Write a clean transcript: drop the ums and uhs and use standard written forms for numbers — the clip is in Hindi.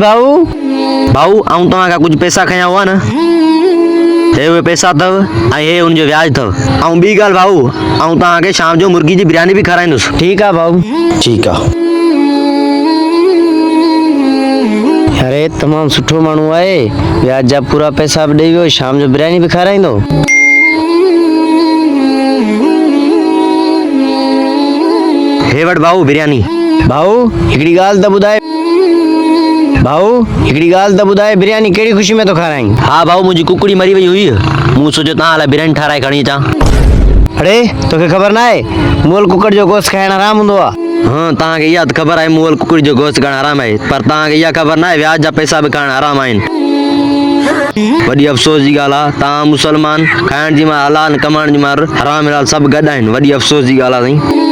भाऊ भाऊ आऊं तव्हां खां कुझु पैसा खयां हुआ न, हे उहे पैसा अथव ऐं हे उनजो व्याज अथव। ऐं ॿी ॻाल्हि भाऊ, आऊं तव्हांखे शाम जो मुर्गी जी बिरयानी बि खाराईंदुसि। ठीक है भाऊ। ठीक आहे। अरे तमाम सुठो माण्हू आहे, व्याज जा पूरा पैसा बि ॾेई वियो, शाम जो बिरयानी बि खाराईंदो। हे वटि भाऊ बिरयानी। भाऊ हिकिड़ी ॻाल्हि त ॿुधाए, भाऊ हिकिड़ी ॻाल्हि त ॿुधाए, बिरयानी कहिड़ी ख़ुशी में तो खाराईं? हा भाऊ, मुंहिंजी कुकड़ी मरी वई हुई, मूं सोचियो तव्हां लाइ बिरयानी ठाराए खणी अचां। अरे तोखे ख़बर ना आहे मुअल कुकड़ जो गोश्त खाइण हराम हूंदो आहे? हाँ, तव्हांखे इहा त ख़बर आहे मुअल कुकड़ी जो गोश्त खाइण हराम आहे, पर तव्हांखे इहा ख़बर न आहे व्याज जा पैसा बि खाइण हराम आहिनि। वॾी अफ़सोस जी ॻाल्हि आहे, तव्हां मुसलमान खाइण जी मां हलाल कमाइण जी मां हराम हलाल सभु गॾु आहिनि। वॾी अफ़सोस जी ॻाल्हि आहे साईं।